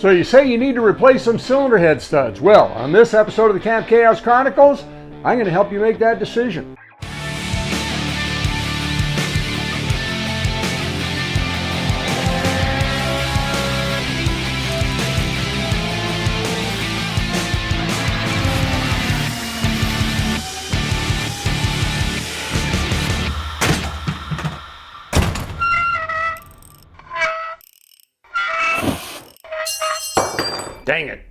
So you say you need to replace some cylinder head studs. Well, on this episode of the Camp Chaos Chronicles, I'm going to help you make that decision. Dang it.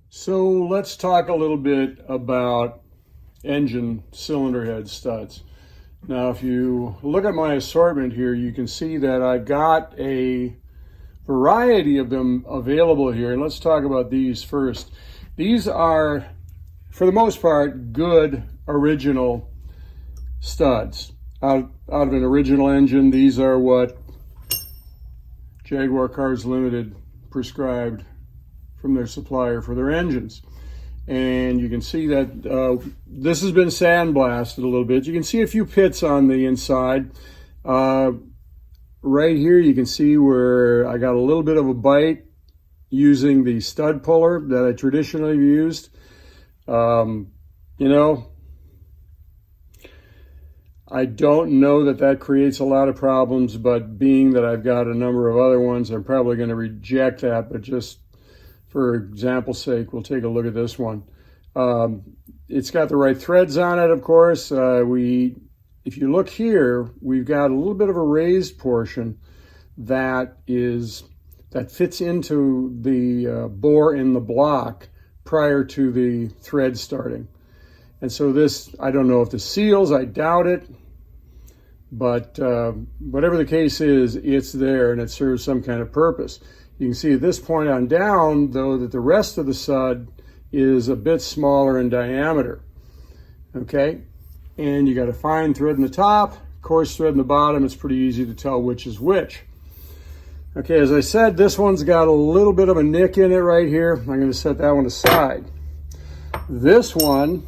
So let's talk a little bit about engine cylinder head studs. Now, if you look at my assortment here, you can see that I've got a variety of them available here. And let's talk about these first. These are, for the most part, good original studs out of an original engine. These are what Jaguar Cars Limited prescribed from their supplier for their engines. And you can see that this has been sandblasted a little bit. You can see a few pits on the inside. Right here you can see where I got a little bit of a bite using the stud puller that I traditionally used. I don't know that that creates a lot of problems, but being that I've got a number of other ones, I'm probably going to reject that. But just for example's sake, we'll take a look at this one. It's got the right threads on it, of course. If you look here, we've got a little bit of a raised portion that fits into the bore in the block prior to the thread starting. And so this, I don't know if this seals, I doubt it, but whatever the case is, it's there and it serves some kind of purpose. You can see at this point on down, though, that the rest of the stud is a bit smaller in diameter, okay? And you got a fine thread in the top, coarse thread in the bottom. It's pretty easy to tell which is which. Okay, as I said, this one's got a little bit of a nick in it right here. I'm going to set that one aside. This one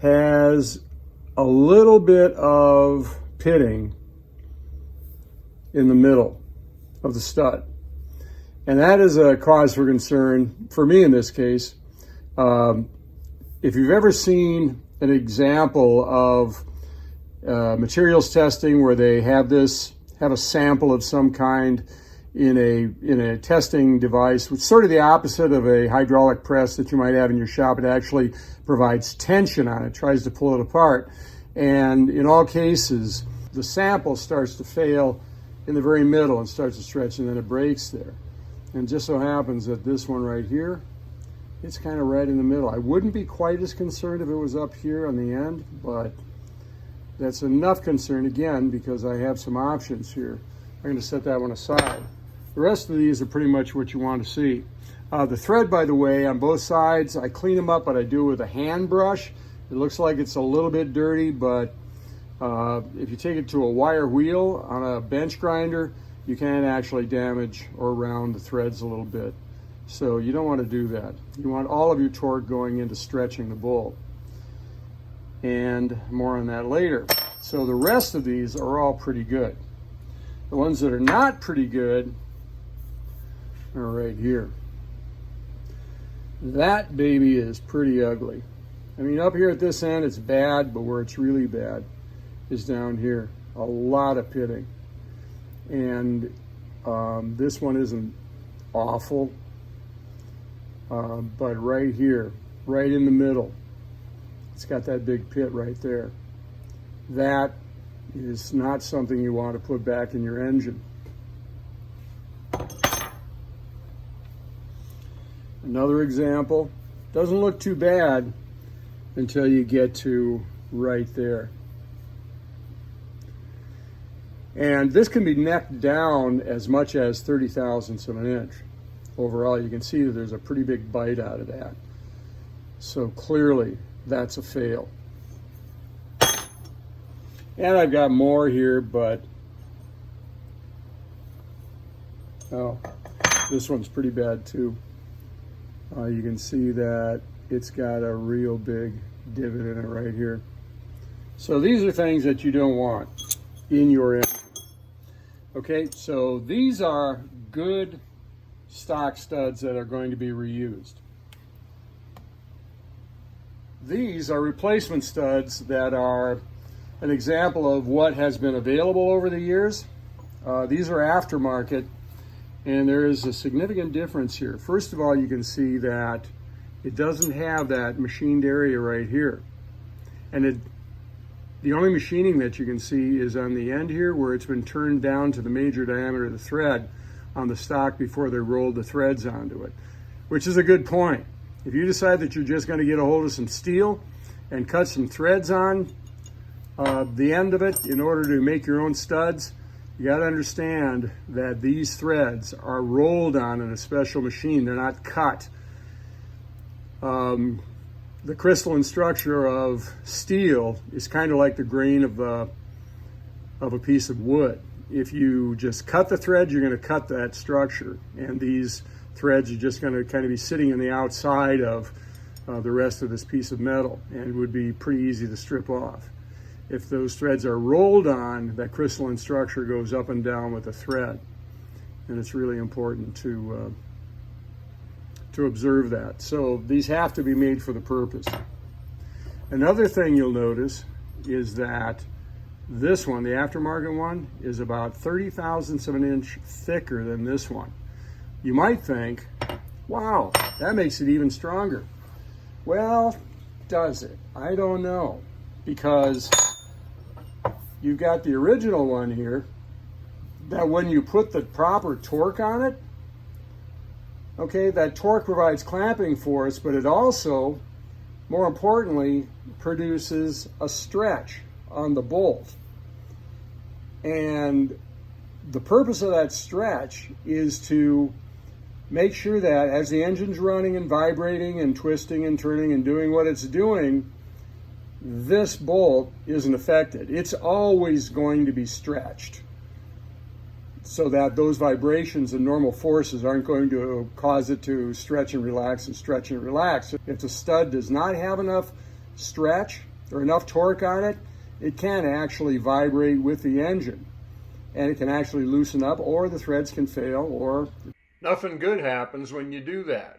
has a little bit of pitting in the middle of the stud. And that is a cause for concern for me in this case. If you've ever seen an example of materials testing where they have a sample of some kind in a testing device, which is sort of the opposite of a hydraulic press that you might have in your shop. It actually provides tension on it, tries to pull it apart. And in all cases, the sample starts to fail in the very middle and starts to stretch, and then it breaks there. And just so happens that this one right here, it's kind of right in the middle. I wouldn't be quite as concerned if it was up here on the end, but that's enough concern, again, because I have some options here. I'm going to set that one aside. The rest of these are pretty much what you want to see. The thread, by the way, on both sides, I clean them up, but I do it with a hand brush. It looks like it's a little bit dirty, but if you take it to a wire wheel on a bench grinder, you can actually damage or round the threads a little bit. So you don't want to do that. You want all of your torque going into stretching the bolt. And more on that later. So the rest of these are all pretty good. The ones that are not pretty good are right here. That baby is pretty ugly. I mean, up here at this end, it's bad, but where it's really bad is down here. A lot of pitting. And this one isn't awful, but right here, right in the middle, it's got that big pit right there. That is not something you want to put back in your engine. Another example, doesn't look too bad until you get to right there. And this can be necked down as much as 30 thousandths of an inch. Overall, you can see that there's a pretty big bite out of that. So clearly, that's a fail. And I've got more here, but oh, this one's pretty bad too. You can see that it's got a real big divot in it right here. So these are things that you don't want in your engine. Okay, so these are good stock studs that are going to be reused. These are replacement studs that are an example of what has been available over the years. These are aftermarket, and there is a significant difference here. First of all, you can see that it doesn't have that machined area right here. And the only machining that you can see is on the end here, where it's been turned down to the major diameter of the thread on the stock before they rolled the threads onto it, which is a good point. If you decide that you're just going to get a hold of some steel and cut some threads on the end of it in order to make your own studs, you got to understand that these threads are rolled on in a special machine. They're not cut. The crystalline structure of steel is kind of like the grain of a piece of wood. If you just cut the thread, you're going to cut that structure, and these threads are just going to kind of be sitting on the outside of the rest of this piece of metal, and it would be pretty easy to strip off. If those threads are rolled on, that crystalline structure goes up and down with the thread, and it's really important to observe that. So these have to be made for the purpose. Another thing you'll notice is that this one, the aftermarket one, is about 30 thousandths of an inch thicker than this one. You might think, wow, that makes it even stronger. Well, does it? I don't know, because you've got the original one here that when you put the proper torque on it, okay, that torque provides clamping force, but it also, more importantly, produces a stretch on the bolt. And the purpose of that stretch is to make sure that as the engine's running and vibrating and twisting and turning and doing what it's doing, this bolt isn't affected. It's always going to be stretched, so that those vibrations and normal forces aren't going to cause it to stretch and relax and stretch and relax. If the stud does not have enough stretch or enough torque on it, it can actually vibrate with the engine, and it can actually loosen up, or the threads can fail, or nothing good happens when you do that.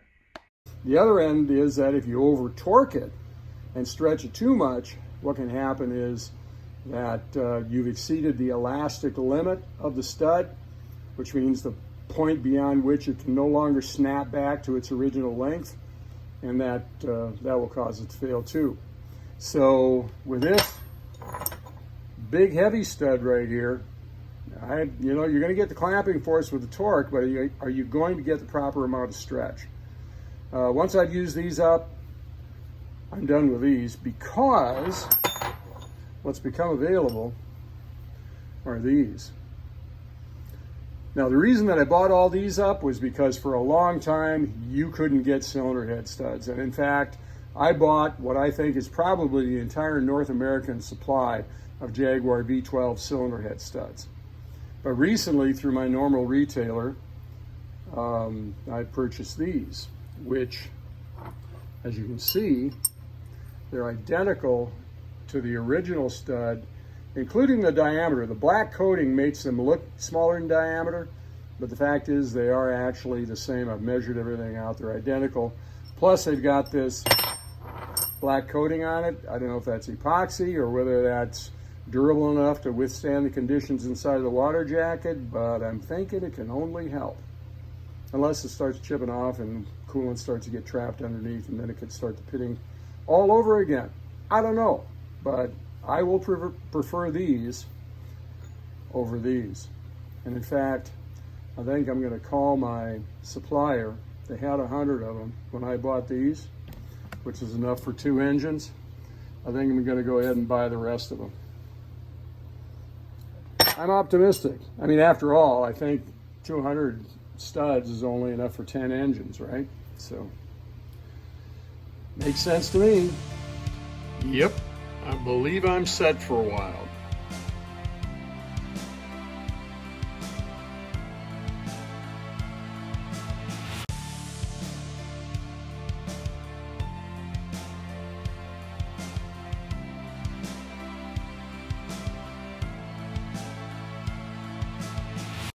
The other end is that if you over torque it and stretch it too much, what can happen is that you've exceeded the elastic limit of the stud, which means the point beyond which it can no longer snap back to its original length, and that will cause it to fail too. So with this big heavy stud right here, you're going to get the clamping force with the torque, but are you going to get the proper amount of stretch? Once I've used these up, I'm done with these, because what's become available are these. Now, the reason that I bought all these up was because for a long time you couldn't get cylinder head studs, and in fact I bought what I think is probably the entire North American supply of Jaguar V-12 cylinder head studs. But recently, through my normal retailer, I purchased these, which, as you can see, they're identical to the original stud, including the diameter. The black coating makes them look smaller in diameter, but the fact is they are actually the same. I've measured everything out. They're identical. Plus, they've got this black coating on it. I don't know if that's epoxy or whether that's durable enough to withstand the conditions inside of the water jacket, but I'm thinking it can only help. Unless it starts chipping off and coolant starts to get trapped underneath, and then it could start the pitting all over again. I don't know, but I will prefer these over these. And in fact, I think I'm going to call my supplier. They had 100 of them when I bought these, which is enough for 2 engines. I think I'm going to go ahead and buy the rest of them. I'm optimistic. I mean, after all, I think 200 studs is only enough for 10 engines, right? So, makes sense to me. Yep, I believe I'm set for a while.